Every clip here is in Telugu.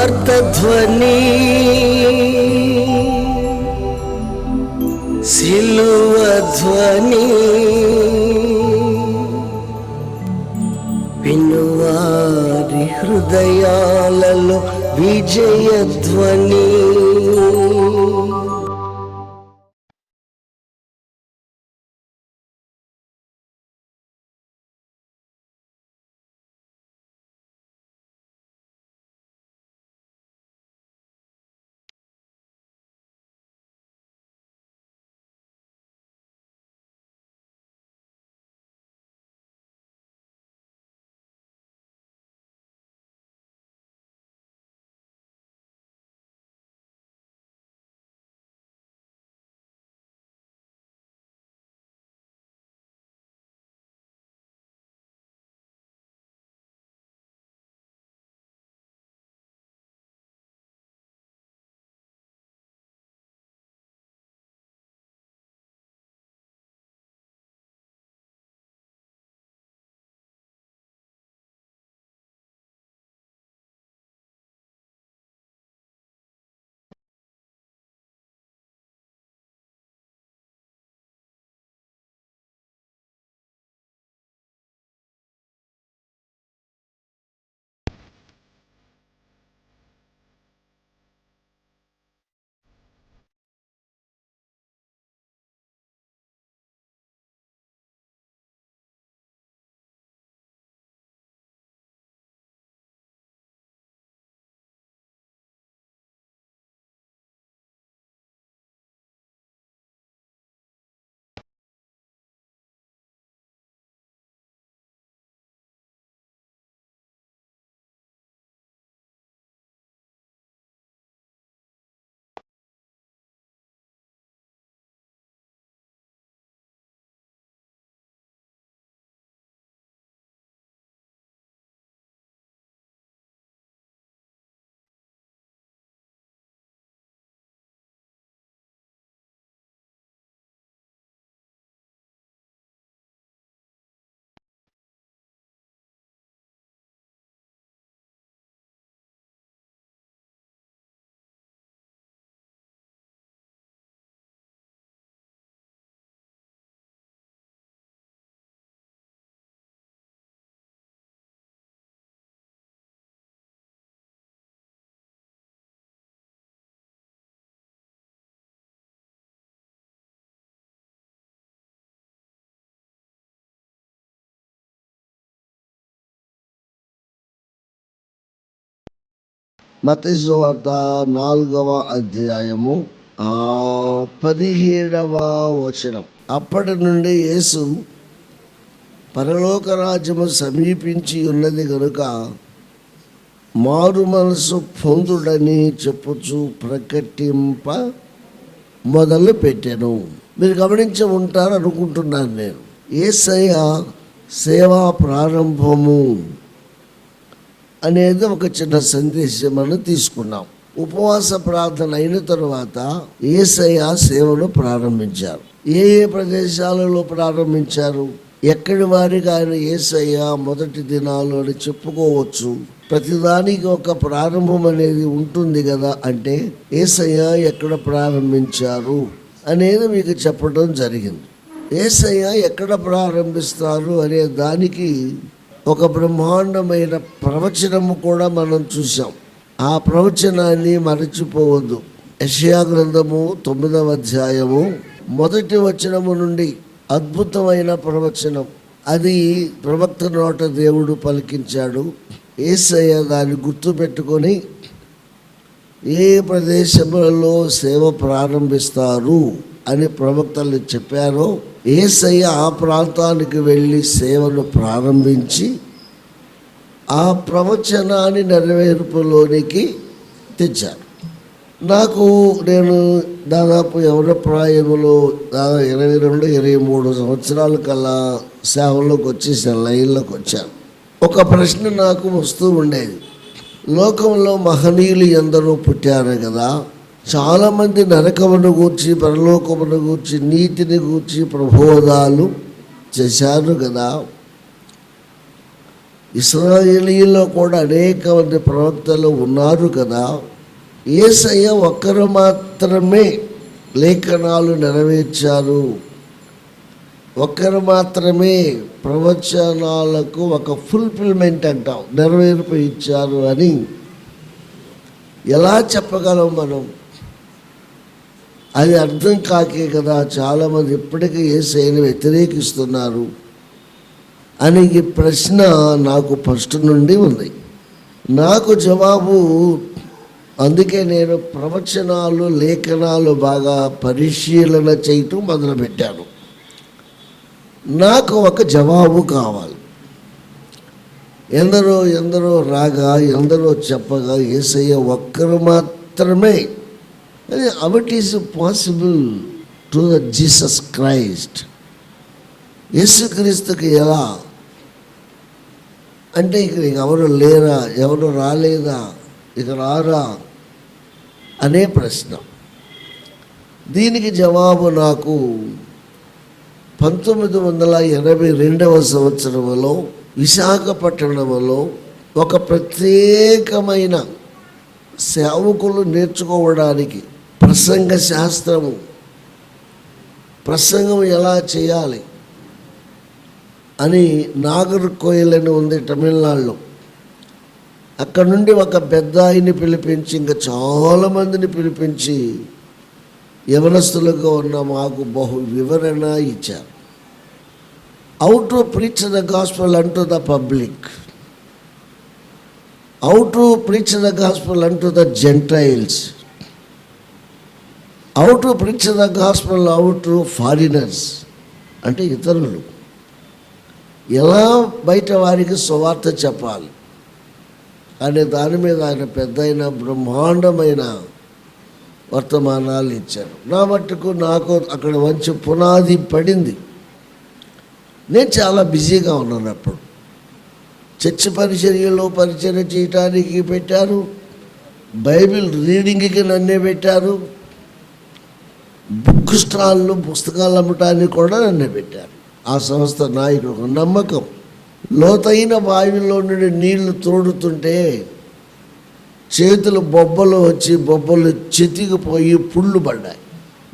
ఆర్తధ్వని సిలువ ధ్వని వినువారి హృదయాలలో విజయధ్వని. మత్తయి సువార్త 4వ అధ్యాయము 17వ వచనం. అప్పటి నుండి యేసు పరలోక రాజ్యము సమీపించి ఉన్నది కనుక మారు మనసు పొందుడని చెప్పుచు ప్రకటింప మొదలు పెట్టాను. మీరు గమనించి ఉంటారు అనుకుంటున్నాను నేను. యేసయ్య సేవా ప్రారంభము అనేది ఒక చిన్న సందేశం మనం తీసుకున్నాం. ఉపవాస ప్రార్థన అయిన తరువాత యేసయ్య సేవను ప్రారంభించారు. ఏ ప్రదేశాలలో ప్రారంభించారు? ఎక్కడి వారికి ఆయన యేసయ్య మొదటి దినాలు అని చెప్పుకోవచ్చు. ప్రతిదానికి ఒక ప్రారంభం అనేది ఉంటుంది కదా. అంటే యేసయ్య ఎక్కడ ప్రారంభించారు అనేది మీకు చెప్పడం జరిగింది. యేసయ్య ఎక్కడ ప్రారంభిస్తారు అనే దానికి ఒక బ్రహ్మాండమైన ప్రవచనము కూడా మనం చూసాం. ఆ ప్రవచనాన్ని మరచిపోవద్దు. యెషయా గ్రంథము 9వ అధ్యాయము 1వ వచనము నుండి అద్భుతమైన ప్రవచనం. అది ప్రవక్త నోట దేవుడు పలికించాడు. యేసయ్య దాన్ని గుర్తుపెట్టుకొని ఏ ప్రదేశములలో సేవ ప్రారంభిస్తారు అని ప్రవక్తలు చెప్పారో యేసయ్య ఆ ప్రాంతానికి వెళ్ళి సేవను ప్రారంభించి ఆ ప్రవచనాన్ని నెరవేర్పులోనికి తెచ్చారు. నేను దాదాపు యవ్వన ప్రాయములో 22-23 సంవత్సరాల కల్లా సేవలోకి వచ్చేసాను, లైన్లోకి వచ్చాను. ఒక ప్రశ్న నాకు వస్తూ ఉండేది. లోకంలో మహనీయులు ఎందరో పుట్టారు కదా, చాలామంది నరకమును గూర్చి పరలోకమును గూర్చి నీతిని గూర్చి ప్రబోధాలు చేశారు కదా, ఇశ్రాయేలీలో కూడా అనేక మంది ప్రవక్తలు ఉన్నారు కదా. యేసయ్య ఒక్కరు మాత్రమే లేఖనాలు నెరవేర్చారు, ఒక్కరు మాత్రమే ప్రవచనాలకు ఒక ఫుల్ఫిల్మెంట్ అంటాం, నెరవేర్పు ఇచ్చారు అని ఎలా చెప్పగలం మనం? అది అర్థం కాకే కదా చాలామంది ఇప్పటికీ యేసయ్యను వ్యతిరేకిస్తున్నారు అని ఈ ప్రశ్న నాకు ఫస్ట్ నుండి ఉంది. నాకు జవాబు, అందుకే నేను ప్రవచనాలు లేఖనాలు బాగా పరిశీలన చేయటం మొదలుపెట్టాను. నాకు ఒక జవాబు కావాలి. ఎందరో రాగా, ఎందరో చెప్పగా యేసయ్య ఒక్కరు మాత్రమే. How it is possible to the Jesus Christ? యేసుక్రీస్తుకి ఎలా అంటే ఇక ఎవరు లేరా, ఎవరు రాలేదా, ఇక రారా అనే ప్రశ్న. దీనికి జవాబు నాకు 1982వ సంవత్సరంలో విశాఖపట్టణంలో ఒక ప్రత్యేకమైన సేవకులు నేర్చుకోవడానికి ప్రసంగ శాస్త్రము, ప్రసంగం ఎలా చేయాలి అని నాగర్కోయిల్ అని ఉంది తమిళనాడులో. అక్కడ నుండి ఒక పెద్ద ఆయన్ని పిలిపించి ఇంకా చాలామందిని పిలిపించి యవనస్తులుగా ఉన్న మాకు బహు వివరణ ఇచ్చారు. How to preach the gospel unto the public, how to preach the gospel unto the Gentiles, how to preach the gospel how to foreigners అంటే ఇతరులు ఎలా బయట వారికి సువార్త చెప్పాలి అనే దాని మీద ఆయన పెద్దయిన బ్రహ్మాండమైన వర్తమానాలు ఇచ్చారు. నా మట్టుకు నాకు అక్కడ మంచి పునాది పడింది. నేను చాలా బిజీగా ఉన్నాను. అప్పుడు చర్చ్ పరిచర్యలో పరిచర్య చేయటానికి పెట్టారు, బైబిల్ రీడింగ్కి నన్నే పెట్టారు, బుక్ స్టాళ్ళు పుస్తకాలు అమ్మటానికి కూడా నన్నే పెట్టారు. ఆ సంస్థ నాయకుడు ఒక నమ్మకం. లోతైన బావిలో నుండి నీళ్లు తోడుతుంటే చేతులు బొబ్బలు వచ్చి బొబ్బలు చెతికిపోయి పుళ్ళు పడ్డాయి.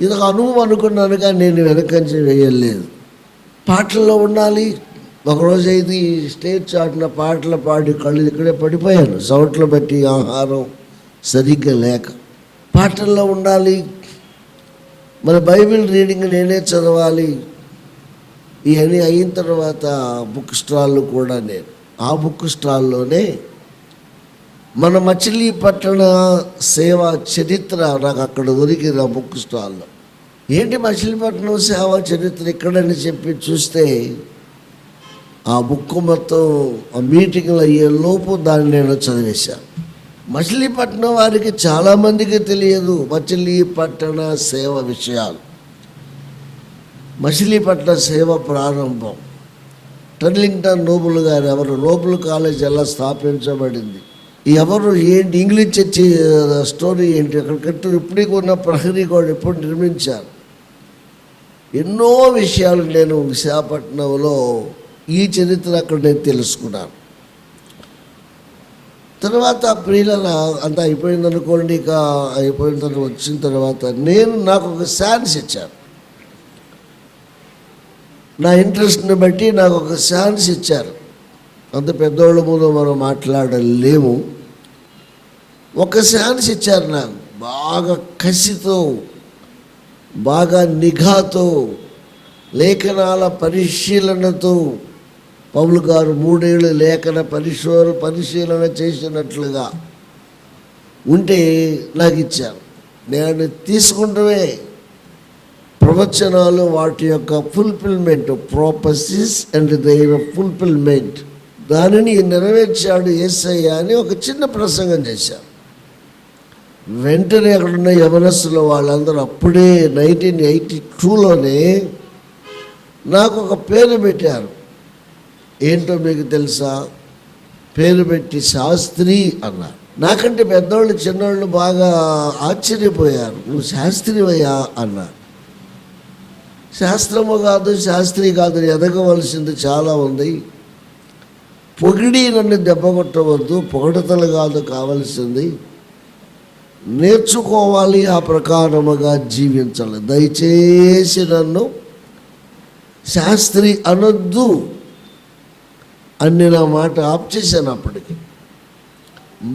ఇది ఒక అనుభవం అనుకున్నాను, కానీ నేను వెనకంచి వేయలేదు. పాటల్లో ఉండాలి. ఒకరోజు అయితే స్టేజ్ చాటున పాటలు పాడి కళ్ళు ఇక్కడే పడిపోయాను, సౌట్లు బట్టి ఆహారం సరిగ్గా లేక. పాటల్లో ఉండాలి, మన బైబిల్ రీడింగ్ నేనే చదవాలి. ఇవన్నీ అయిన తర్వాత బుక్ స్టాళ్ళు కూడా నేను ఆ బుక్ స్టాల్లోనే మన మచిలీపట్నం సేవ చరిత్ర నాకు అక్కడ దొరికింది. ఆ బుక్ స్టాల్లో ఏంటి మచిలీపట్నం సేవ చరిత్ర ఇక్కడని చెప్పి చూస్తే ఆ బుక్ మొత్తం ఆ మీటింగ్లు అయ్యే లోపు దాన్ని నేను చదివేశాను. మచిలీపట్నం వారికి చాలామందికి తెలియదు మచిలీపట్న సేవ విషయాలు. మచిలీపట్నం సేవ ప్రారంభం టర్లింగ్టన్ నోబుల్ గారు ఎవరు, నోబుల్ కాలేజ్ ఎలా స్థాపించబడింది, ఎవరు, ఏంటి, ఇంగ్లీష్ చర్చి స్టోరీ ఏంటి, అక్కడ కట్టు ఇప్పటికి ఉన్న ప్రహరీ కూడా ఎప్పుడు నిర్మించారు. ఎన్నో విషయాలు నేను విశాఖపట్నంలో ఈ చరిత్ర అక్కడ నేను తెలుసుకున్నాను. తర్వాత ప్రియుల అంతా అయిపోయింది అనుకోండి. ఇక అయిపోయిన తర్వాత వచ్చిన తర్వాత నాకు ఒక ఛాన్స్ ఇచ్చారు. నా ఇంట్రెస్ట్ని బట్టి నాకు ఒక ఛాన్స్ ఇచ్చారు. అంత పెద్దోళ్ళ ముందు మనం మాట్లాడలేము. ఒక ఛాన్స్ ఇచ్చారు నాకు. బాగా కసితో, బాగా నిఘాతో, లేఖనాల పరిశీలనతో పౌలు గారు 3 ఏళ్ళు లేఖన పరిశీలన చేసినట్లుగా ఉంటే నాకు ఇచ్చారు. నేను తీసుకుంటమే ప్రవచనాలు, వాటి యొక్క ఫుల్ఫిల్మెంట్, ప్రాపసీస్ అండ్ దైర్ ఫుల్ఫిల్మెంట్, దానిని నెరవేర్చాడు యేసయ్య అని ఒక చిన్న ప్రసంగం చేశారు. వెంటనే అక్కడున్న యవనస్తులు వాళ్ళందరూ అప్పుడే 1982లోనే నాకు ఒక పేరు పెట్టారు. ఏంటో మీకు తెలుసా? పేరు పెట్టి శాస్త్రి అన్నారు. నాకంటే పెద్దవాళ్ళు చిన్నవాళ్ళు బాగా ఆశ్చర్యపోయారు. నువ్వు శాస్త్రివయ్యా అన్నారు. శాస్త్రము కాదు, శాస్త్రి కాదు, ఎదగవలసింది చాలా ఉంది. పొగిడి నన్ను దెబ్బ కొట్టవద్దు, పొగడతలు కాదు కావలసింది, నేర్చుకోవాలి, ఆ ప్రకారముగా జీవించాలి. దయచేసి నన్ను శాస్త్రి అనొద్దు అని నా మాట ఆప్ చేశాను. అప్పటికి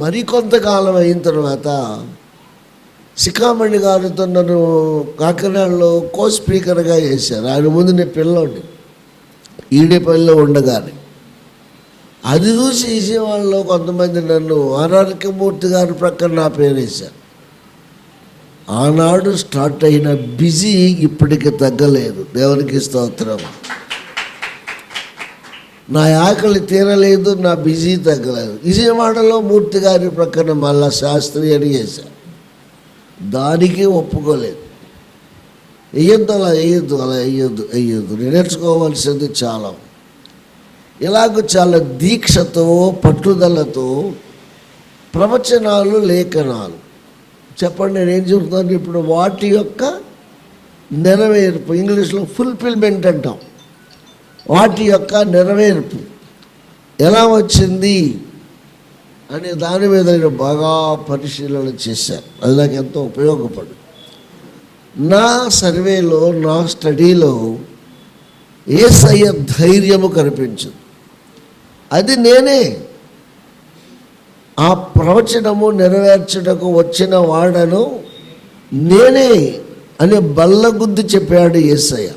మరికొంతకాలం అయిన తర్వాత శిఖామణి గారితో నన్ను కాకినాడలో కో స్పీకర్గా వేశారు. ఆయన ముందు నేను పిల్లోడిని, ఈడేపల్లిలో ఉండగానే. అది చూసి విజయవాడలో కొంతమంది నన్ను ఆర్ఆర్కే గారి ప్రక్కన నా పేరు వేశారు. ఆనాడు స్టార్ట్ అయిన బిజీ ఇప్పటికి తగ్గలేదు. దేవునికి స్తోత్రం. నా ఆకలి తీరలేదు, నా బిజీ తగ్గలేదు. విజయవాడలో మూర్తి గారి ప్రక్కన మళ్ళా శాస్త్రి అని వేశారు. దానికి ఒప్పుకోలేదు. వేయొద్దు, అలా వేయొద్దు, అలా వేయొద్దు. నేర్చుకోవాల్సింది చాలా. ఇలాగ చాలా దీక్షతో పట్టుదలతో ప్రవచనాలు, లేఖనాలు. చెప్పండి, నేనేం చెబుతాను ఇప్పుడు? వాటి యొక్క నెరవేర్పు, ఇంగ్లీష్లో ఫుల్ఫిల్మెంట్ అంటాం. వాటి యొక్క నెరవేర్పు ఎలా వచ్చింది అనే దాని మీద నేను బాగా పరిశీలన చేశాను. అది నాకు ఎంతో ఉపయోగపడు. నా సర్వేలో, నా స్టడీలో యేసయ్య ధైర్యము కనిపించింది. అది నేనే. ఆ ప్రవచనము నెరవేర్చుటకు వచ్చిన వాడను నేనే అని బల్లగుద్ది చెప్పాడు యేసయ్య.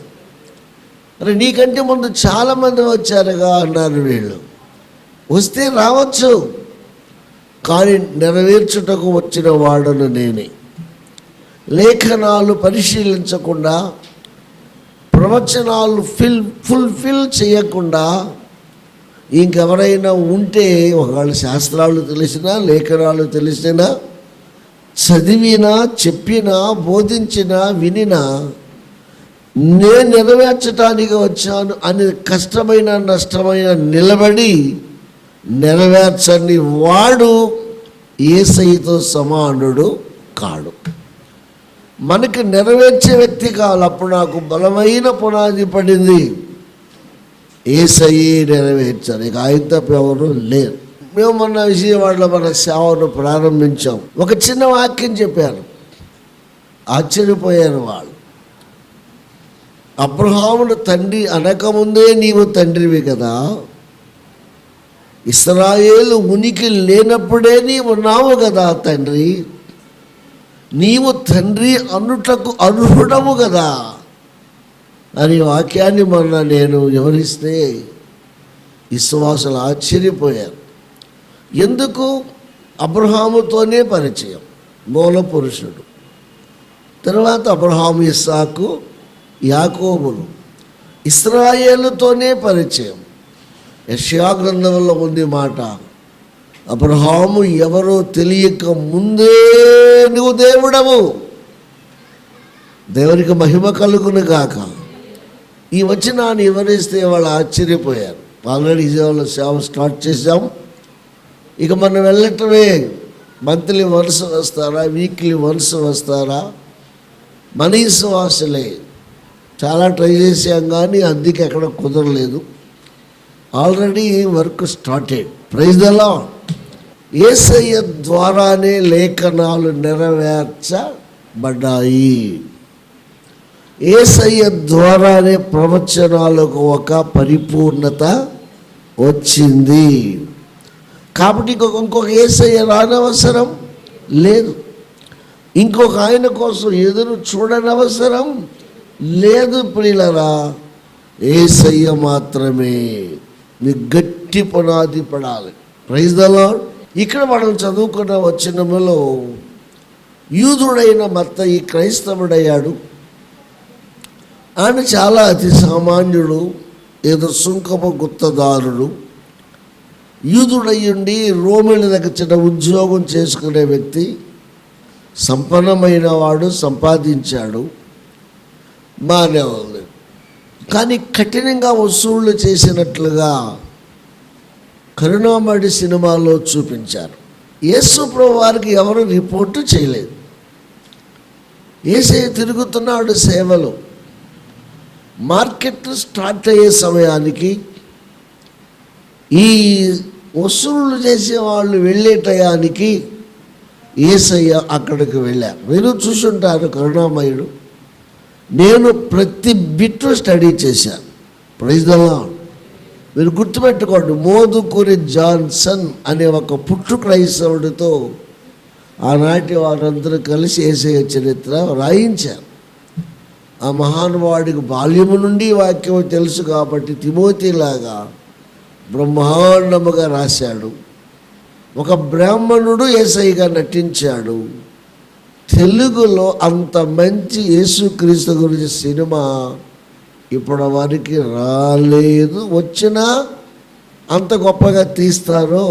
అరే, నీకంటే ముందు చాలామంది వచ్చారుగా అన్నారు వీళ్ళు. వస్తే రావచ్చు, కానీ నెరవేర్చుటకు వచ్చిన వాడను నేనే. లేఖనాలు పరిశీలించకుండా, ప్రవచనాలు ఫుల్ఫిల్ చేయకుండా ఇంకెవరైనా ఉంటే, ఒకవేళ శాస్త్రాలు తెలిసినా, లేఖనాలు తెలిసినా, చదివినా, చెప్పినా, బోధించినా, వినినా, నేను నెరవేర్చడానికి వచ్చాను అని కష్టమైన నష్టమైన నిలబడి నెరవేర్చని వాడు యేసయ్యతో సమానుడు కాడు. మనకి నెరవేర్చే వ్యక్తి కావాలి. అప్పుడు నాకు బలమైన పునాది పడింది. యేసయ్యే నెరవేర్చారు. ఇక ఆయన తప్ప ఎవరు లేరు. మేము మొన్న విజయవాడలో మన సేవను ప్రారంభించాం. ఒక చిన్న వాక్యం చెప్పాను, ఆశ్చర్యపోయారు వాళ్ళు. అబ్రహామును తండ్రి అనకముందే నీవు తండ్రివి కదా, ఇశ్రాయేలు ఉనికి లేనప్పుడే నీవు ఉన్నావు కదా తండ్రి, నీవు తండ్రి అనుటకు అర్హుడవు కదా అని వాక్యాన్ని మొన్న నేను వివరిస్తే విశ్వాసులు ఆశ్చర్యపోయారు. ఎందుకు? అబ్రహాముతోనే పరిచయం, మూల పురుషుడు. తర్వాత అబ్రహాము, ఇస్సాకు, యాకోబులు, ఇశ్రాయేలుతోనే పరిచయం. యెషయా గ్రంథంలో ఉంది మాట, అబ్రహాము ఎవరో తెలియక ముందే నువ్వు దేవుడవు. దేవునికి మహిమ కలుగును గాక. ఈ వచనాన్ని వివరిస్తే వాళ్ళు ఆశ్చర్యపోయారు. ఆల్రెడీ విజయవాడలో సేవ స్టార్ట్ చేసాం. ఇక మనం వెళ్ళటమే. మంత్లీ వన్స్ వస్తారా, వీక్లీ వన్స్ వస్తారా? మన విశ్వాసులే. చాలా ట్రై చేసాం కానీ అందుకే ఎక్కడ కుదరలేదు. Already work started. Praise the Lord. Yesayya ద్వారానే లేఖనాలు నెరవేర్చబడ్డాయి. యేసయ్య ద్వారానే ప్రవచనాలకు ఒక పరిపూర్ణత వచ్చింది. కాబట్టి ఇంకొక యేసయ్య రానవసరం లేదు. ఇంకొక ఆయన కోసం ఎదురు చూడనవసరం లేదు. ప్రియులరా, యేసయ్య మాత్రమే. మీ గట్టి పునాది పడాలి. Praise the lord. ఇక్కడ మనం చదువుకున్న వచనములో యూదుడైన మత్తయి క్రైస్తవుడయ్యాడు. ఆయన చాలా అతి సామాన్యుడు, ఏదో సుంకపు గుత్తదారుడు. యూదుడయ్యుండి రోమిల దగ్గర చిన్న ఉద్యోగం చేసుకునే వ్యక్తి, సంపన్నమైన వాడు, సంపాదించాడు, బాగానే ఉంది. కానీ కఠినంగా వసూళ్లు చేసినట్లుగా కరుణామణి సినిమాలో చూపించారు. యేసు ప్రభు వారికి ఎవరు రిపోర్టు చేయలేదు. యేసయ్య తిరుగుతున్నాడు సేవలో. మార్కెట్ స్టార్ట్ అయ్యే సమయానికి ఈ వసూళ్ళు చేసే వాళ్ళు వెళ్ళే టయానికి యేసయ్య అక్కడికి వెళ్ళారు. మీరు చూసుంటారు, కరుణామయుడు. నేను ప్రతి బిట్టు స్టడీ చేశాను. Praise the lord. మీరు గుర్తుపెట్టుకోండి, మోదుకూరి జాన్సన్ అనే ఒక పుట్టు క్రైస్తవుడితో ఆనాటి వారందరూ కలిసి యేసయ్య చరిత్ర రాయించారు. ఆ మహానుభావుడికి బాల్యము నుండి వాక్యం తెలుసు కాబట్టి తిమోతిలాగా బ్రహ్మాండముగా రాశాడు. ఒక బ్రాహ్మణుడు యేసయ్యగా నటించాడు. తెలుగులో అంత మంచి యేసుక్రీస్తు గురించి సినిమా ఇప్పటి వరకు రాలేదు. వచ్చినా అంత గొప్పగా తీస్తారో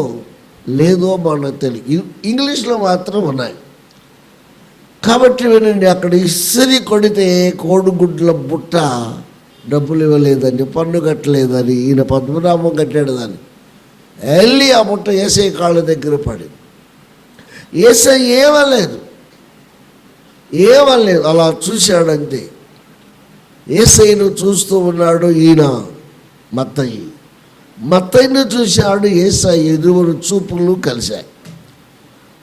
లేదో మనకు తెలియదు. ఇంగ్లీష్లో మాత్రం ఉన్నాయి. కాబట్టి వినండి, అక్కడ ఇసిరి కొడితే కోడిగుడ్ల బుట్ట డబ్బులు ఇవ్వలేదని, పన్ను కట్టలేదని, ఈయన పద్మనాభం కట్టాడు దాన్ని. వెళ్ళి ఆ బుట్ట యేసయ్య కాళ్ళ దగ్గర పడింది. యేసయ్య ఏమలేదు, అలా చూశాడంతే. యేసయ్యను చూస్తూ ఉన్నాడు ఈయన మత్తయిని చూశాడు యేసయ్య. ఇరువురు చూపులు కలిశాయి.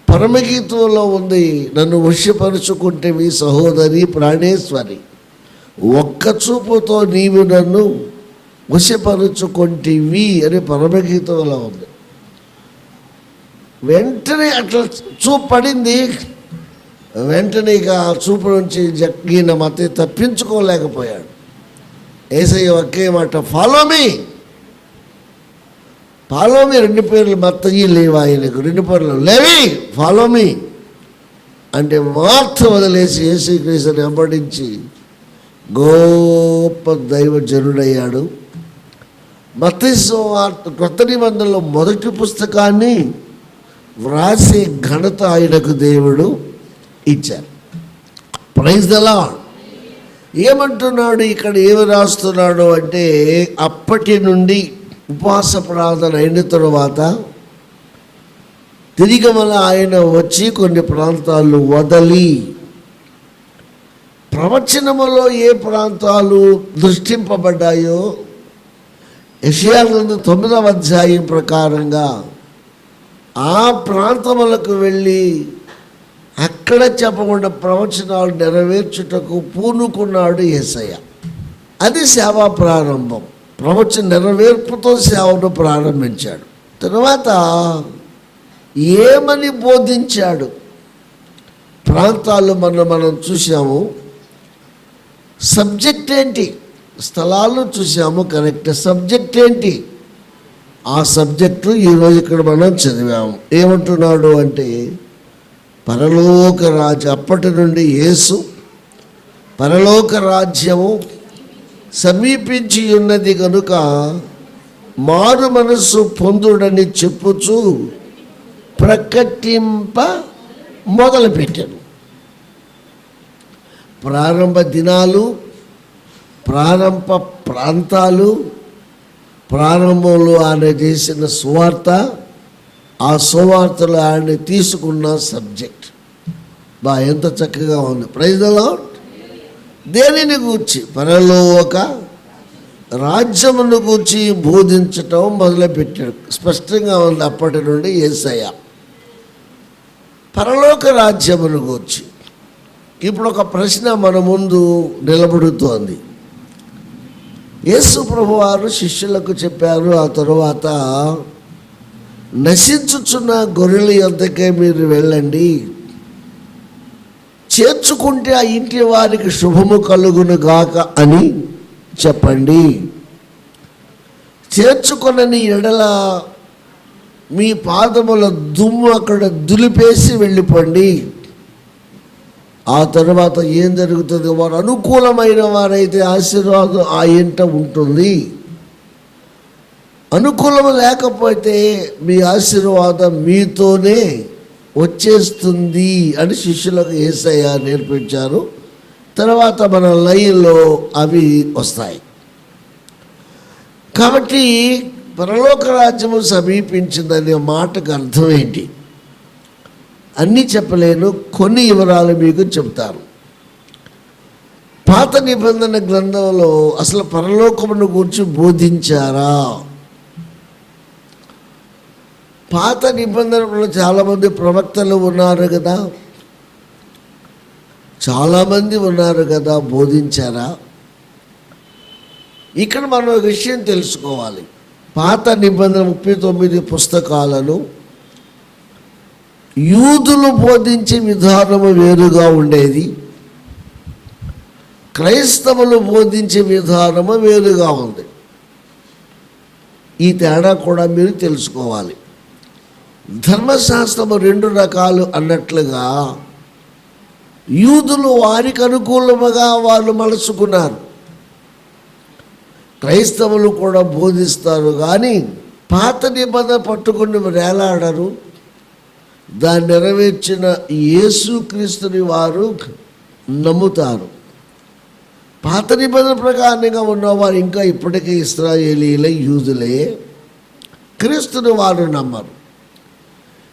పరమగీతంలో ఉంది, నన్ను వశ్యపరుచుకుంటేవి సహోదరి ప్రాణేశ్వరి, ఒక్క చూపుతో నీవు నన్ను వశ్యపరుచుకుంటేవి అని పరమగీతంలో ఉంది. వెంటనే అట్లా చూపు పడింది. వెంటనే ఇక ఆ చూపు నుంచి ఈయన మత్తయి తప్పించుకోలేకపోయాడు. యేసయ్య ఒకే మాట, ఫాలో మీ. 2 పేర్లు మత్తయి లేవా, ఆయనకు 2 పేర్లు లేవి, ఫాలో మీ అంటే మాత్రం వదిలేసి యేసుక్రీస్తుని వెంబడించి గొప్ప దైవజనుడయ్యాడు. మత్తయి సువార్త క్రొత్త నిబంధనలో మొదటి పుస్తకాన్ని వ్రాసే ఘనత ఆయనకు దేవుడు ఇచ్చారు. Praise the lord. ఏమంటున్నాడు ఇక్కడ, ఏమి రాస్తున్నాడు అంటే, అప్పటి నుండి ఉపవాస ప్రార్థన అయిన తరువాత తిరిగి మళ్ళీ ఆయన వచ్చి కొన్ని ప్రాంతాలు వదలి, ప్రవచనములో ఏ ప్రాంతాలు దృష్టింపబడ్డాయో యెషయా గ్రంథం 9వ అధ్యాయం ప్రకారంగా ఆ ప్రాంతములకు వెళ్ళి అక్కడ చెప్పకుండా ప్రవచనాలు నెరవేర్చుటకు పూనుకున్నాడు యేసయ్య. అది సేవా ప్రారంభం. ప్రవచన నెరవేర్పుతో సేవను ప్రారంభించాడు. తర్వాత ఏమని బోధించాడు? ప్రాంతాలు మనం చూసాము. సబ్జెక్ట్ ఏంటి? స్థలాలు చూసాము, కరెక్ట్. సబ్జెక్ట్ ఏంటి? ఆ సబ్జెక్టు ఈరోజు ఇక్కడ మనం చదివాము. ఏమంటున్నాడు అంటే, పరలోక రాజ్యం, అప్పటి నుండి యేసు పరలోక రాజ్యము సమీపించి ఉన్నది కనుక మారు మనస్సు పొందుడని చెప్పుచూ ప్రకటింప మొదలుపెట్టాను. ప్రారంభ దినాలు, ప్రారంభ ప్రాంతాలు, ప్రారంభంలో ఆయన చేసిన సువార్త, ఆ సువార్తలో ఆయన తీసుకున్న సబ్జెక్ట్ ఎంత చక్కగా ఉంది. Praise the lord. దేనిని గూర్చి? పరలోక రాజ్యమును గూర్చి బోధించటం మొదలుపెట్టాడు. స్పష్టంగా ఉంది అప్పటి నుండి యేసయ్య. పరలోక రాజ్యమును గూర్చి ఇప్పుడు ఒక ప్రశ్న మన ముందు నిలబడుతోంది. యేసు ప్రభువారు శిష్యులకు చెప్పారు, ఆ తరువాత నశించుచున్న గొర్రెల యొద్దకే మీరు వెళ్ళండి, చేర్చుకుంటే ఆ ఇంటి వారికి శుభము కలుగును గాక అని చెప్పండి. చేర్చుకొనని ఎడల మీ పాదముల దుమ్ము అక్కడ దులిపేసి వెళ్ళిపోండి. ఆ తర్వాత ఏం జరుగుతుంది? వారు అనుకూలమైన వారైతే ఆశీర్వాదం ఆ ఇంట ఉంటుంది, అనుకూలం లేకపోతే మీ ఆశీర్వాదం మీతోనే వచ్చేస్తుంది అని శిష్యులకు యేసయ్య నేర్పించారు. తర్వాత మన లైన్లో అవి వస్తాయి. కాబట్టి పరలోక రాజ్యము సమీపించిందనే మాటకు అర్థం ఏంటి? అన్నీ చెప్పలేను, కొన్ని వివరాలు మీకు చెప్తాను. పాత నిబంధన గ్రంథంలో అసలు పరలోకమును గురించి బోధించారా పాత నిబంధనలో చాలామంది ప్రవక్తలు ఉన్నారు కదా, చాలామంది ఉన్నారు కదా, బోధించారా? ఇక్కడ మనం ఒక విషయం తెలుసుకోవాలి. పాత నిబంధన 39 పుస్తకాలను యూదులు బోధించే విధానము వేరుగా ఉండేది, క్రైస్తవులు బోధించే విధానము వేరుగా ఉంది. ఈ తేడా కూడా మీరు తెలుసుకోవాలి. ధర్మశాస్త్రము 2 రకాలు అన్నట్లుగా యూదులు వారికి అనుకూలముగా వాళ్ళు మలుచుకున్నారు, క్రైస్తవులు కూడా బోధిస్తారు. కానీ పాత నిబంధన పట్టుకుని వేలాడరు. దాన్ని నెరవేర్చిన యేసుక్రీస్తుని వారు నమ్ముతారు. పాత నిబంధన ప్రకారంగా ఉన్నవారు ఇంకా ఇప్పటికీ ఇశ్రాయేలీలే, యూదులే. క్రీస్తుని వారు నమ్మరు.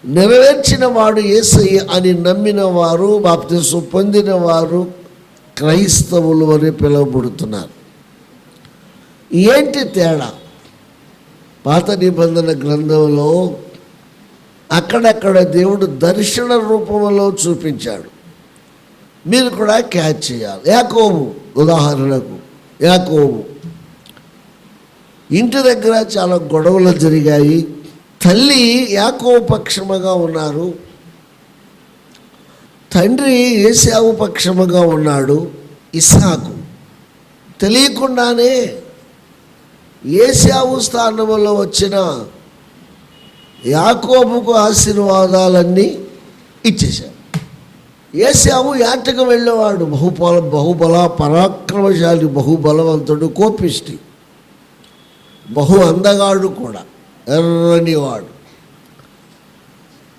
నెరవేర్చిన వాడు యేసయ్య అని నమ్మిన వారు, బాప్తిసం పొందిన వారు క్రైస్తవులు అని పిలువబడుతున్నారు. ఏంటి తేడా? పాత నిబంధన గ్రంథంలో అక్కడక్కడ దేవుడు దర్శన రూపంలో చూపించాడు. మీరు కూడా క్యాచ్ చేయాలి. యాకోబు, ఉదాహరణకు యాకోబు ఇంటి దగ్గర చాలా గొడవలు జరిగాయి. తల్లి యాకోబు పక్షముగా ఉన్నారు, తండ్రి ఏశావు పక్షముగా ఉన్నాడు. ఇస్సాకు తెలియకుండానే ఏశావు స్థానంలో వచ్చిన యాకోబుకు ఆశీర్వాదాలన్నీ ఇచ్చేశాడు. ఏశావు యాటకు వెళ్ళేవాడు, బహుబల పరాక్రమశాలి, బహుబలవంతుడు, కోపిష్టి, బహు అందగాడు కూడా, ఎర్రనివాడు.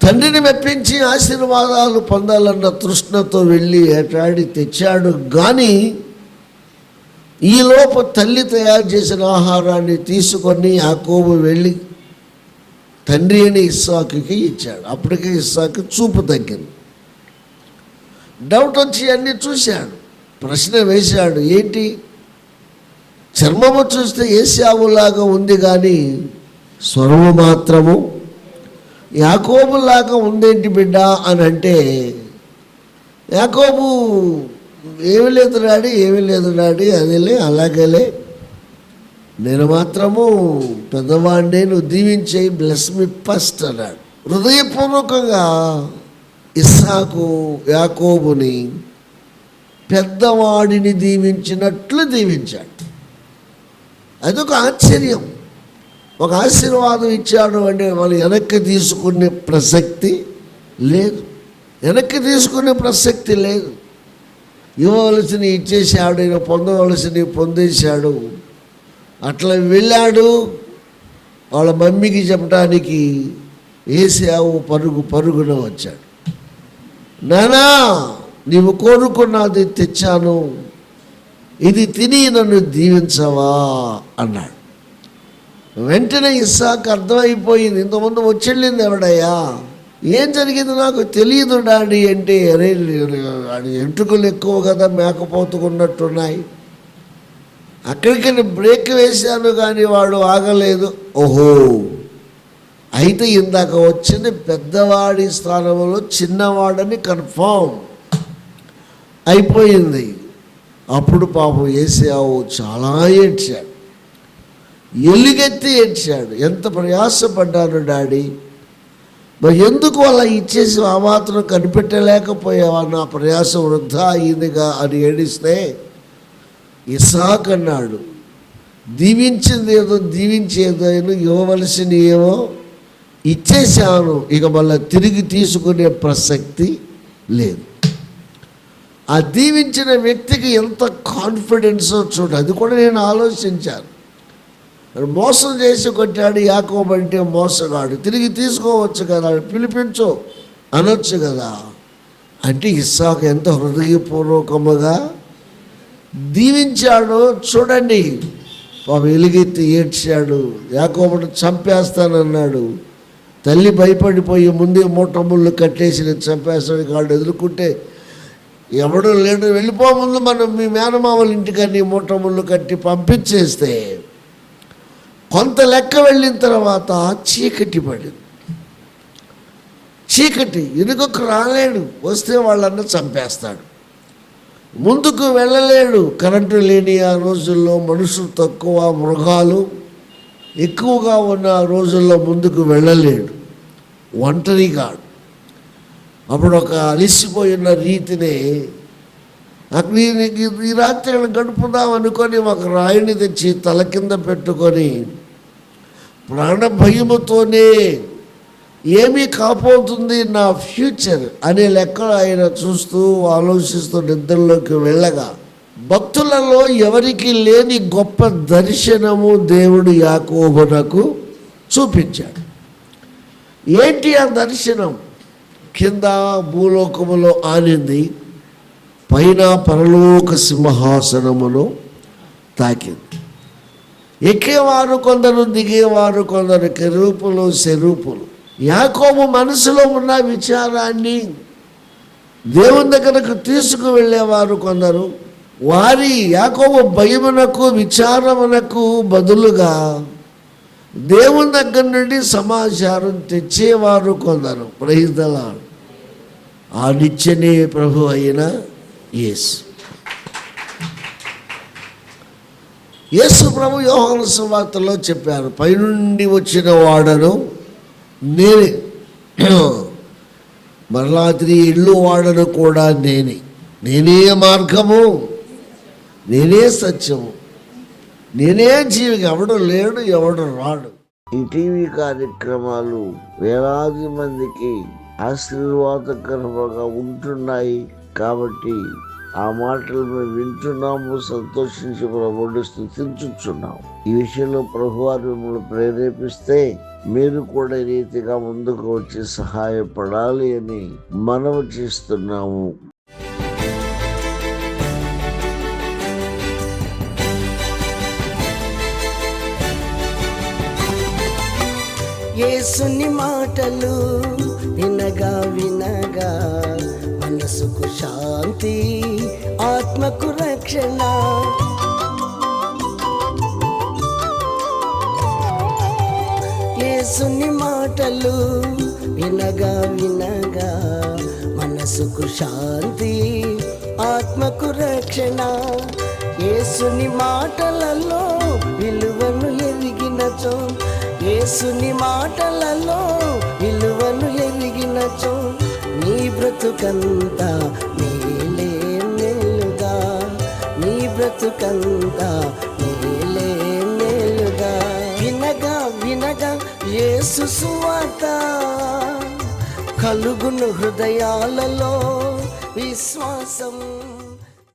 తండ్రిని మెప్పించి ఆశీర్వాదాలు పొందాలన్న తృష్ణతో వెళ్ళి ఏటాడి తెచ్చాడు. కానీ ఈలోపు తల్లి తయారు చేసిన ఆహారాన్ని తీసుకొని యాకోబు వెళ్ళి తండ్రి అని ఇస్సాకుకి ఇచ్చాడు. అప్పటికే ఇస్సాకు చూపు తగ్గింది. డౌట్ వచ్చి అన్నీ చూశాడు, ప్రశ్న వేశాడు. ఏంటి, చర్మము చూస్తే ఏశావులాగా ఉంది కానీ స్వరము మాత్రము యాకోబులాగా ఉందేంటి బిడ్డ అని అంటే, యాకోబు ఏమి లేదు డాడీ, అదేలే అలాగేలే, నేను మాత్రము పెద్దవాడిని, నువ్వు దీవించేయి, బ్లెస్ మీ ఫస్ట్ అన్నాడు. హృదయపూర్వకంగా ఇస్సాకు యాకోబుని పెద్దవాడిని దీవించినట్లు దీవించాడు. అదొక ఆశ్చర్యం. ఒక ఆశీర్వాదం ఇచ్చాడు అంటే వాళ్ళు వెనక్కి తీసుకునే ప్రసక్తి లేదు, ఇవ్వవలసినవి ఇచ్చేసాడు, ఈయన పొందవలసినవి పొందేశాడు. అట్లా వెళ్ళాడు. వాళ్ళ మమ్మీకి చెప్పడానికి ఏశావు పరుగున వచ్చాడు. నానా, నీవు కోరుకున్నది తెచ్చాను, ఇది తిని నన్ను దీవించవా అన్నాడు. వెంటనే ఇస్సాకు అర్థమైపోయింది, ఇంతకుముందు వచ్చెళ్ళింది ఎవడయ్యా, ఏం జరిగింది నాకు తెలియదు డాడీ అంటే, అరే ఎంట్రుకలు ఎక్కువ కదా, మేకపోతుకున్నట్టున్నాయి, అక్కడికి బ్రేక్ వేశాను కానీ వాడు ఆగలేదు. ఓహో, అయితే ఇందాక వచ్చింది పెద్దవాడి స్థానంలో చిన్నవాడని కన్ఫామ్ అయిపోయింది. అప్పుడు పాపం ఏశావు చాలా ఏడ్చాడు, ఎలుగెత్తి ఏడ్చాడు. ఎంత ప్రయాసపడ్డాను డాడీ, మరి ఎందుకు అలా ఇచ్చేసి ఆ మాత్రం కనిపెట్టలేకపోయావా, నా ప్రయాస వృధా అయిందిగా అని ఏడిస్తే ఇస్సాకు అన్నాడు, దీవించేదో ఇవ్వవలసిన ఏమో ఇచ్చేసాను, ఇక మళ్ళీ తిరిగి తీసుకునే ప్రసక్తి లేదు. ఆ దీవించిన వ్యక్తికి ఎంత కాన్ఫిడెన్సో చూడు. అది కూడా నేను ఆలోచించాను. మోసం చేసి కొట్టాడు యాకోబు అంటే మోసగాడు, తిరిగి తీసుకోవచ్చు కదా, పిలిపించు అనొచ్చు కదా. అంటే ఇస్సాకు ఎంత హృదయపూర్వకముగా దీవించాడు చూడండి. పాపం ఎలుగెత్తి ఏడ్చాడు, యాకోబును చంపేస్తానన్నాడు. తల్లి భయపడిపోయి ముందే మూట ముళ్ళు కట్టేసి నేను చంపేస్తాడు కాడు ఎదుర్కొంటే, ఎవడో లేడు, వెళ్ళిపో ముందు మనం మీ మేనమామల ఇంటికని మూట ముళ్ళు కట్టి పంపించేస్తే కొంత లెక్క వెళ్ళిన తర్వాత చీకటి పడింది. చీకటి, వెనుకకు రాలేడు, వస్తే వాళ్ళన్నా చంపేస్తాడు. ముందుకు వెళ్ళలేడు, కరెంటు లేని ఆ రోజుల్లో మనుషులు తక్కువ, మృగాలు ఎక్కువగా ఉన్న రోజుల్లో ముందుకు వెళ్ళలేడు, ఒంటరిగాడు. అప్పుడు ఒక అలిసిపోయిన రీతిని అక్కడ ఈ రాత్రి గడుపుదాం అనుకొని ఒక రాయిని తెచ్చి తల కింద పెట్టుకొని ప్రాణ భయముతోనే ఏమీ కాపోతుంది నా ఫ్యూచర్ అనే లెక్కలు ఆయన చూస్తూ ఆలోచిస్తూ నిద్రలోకి వెళ్ళగా భక్తులలో ఎవరికి లేని గొప్ప దర్శనము దేవుడు యాకోబునకు చూపించాడు. ఏంటి ఆ దర్శనం? కింద భూలోకములో ఆనింది, పైన పరలోక సింహాసనమును తాకింది. ఎక్కేవారు కొందరు, దిగేవారు కొందరు, కెరూపులు సెరూపులు. యాకోబు మనసులో ఉన్న విచారాన్ని దేవుని దగ్గరకు తీసుకువెళ్ళేవారు కొందరు. వారి యాకోబు భయమునకు విచారమునకు బదులుగా దేవుని దగ్గర నుండి సమాచారం తెచ్చేవారు కొందరు. Praise the lord. ఆ నిత్యనే ప్రభు అయిన యేసు. యేసు ప్రభు యోహాను సువార్తలో చెప్పారు, పైనుండి వచ్చిన వాడను నేనే, మరలా తిరిగి ఇల్లు వాడను కూడా నేనే. నేనే మార్గము, నేనే సత్యము, నేనే జీవి. ఎవడు లేడు, ఎవడు రాడు. ఈ టీవీ కార్యక్రమాలు వేలాది మందికి ఆశీర్వాదకరంగా ఉంటున్నాయి కాబట్టి ఆ మాటలు మేము వింటున్నాము, సంతోషించి ప్రభువుని స్తుతించుచున్నాము. ఈ విషయంలో ప్రభువారు మిమ్మల్ని ప్రేరేపిస్తే మీరు కూడా ఈ రీతిగా ముందుకు వచ్చి సహాయపడాలి అని మనవి చేస్తున్నాము. యేసుని మాటలు వినగా వినగా మనసుకు శాంతి, ఆత్మకు రక్షణ. యేసుని మాటలు వినగా వినగా మనసుకు శాంతి, ఆత్మకు రక్షణ. యేసుని మాటలలో విలువను ఎరిగినచో, యేసుని మాటలలో విలువను ఎరిగినచో నీ బ్రతుకంతా మేలే మేలుగా, నీ బ్రతుకంతా మేలే మేలుగా. వినగా వినగా యేసు సువార్త కలుగును హృదయాలలో విశ్వాసం.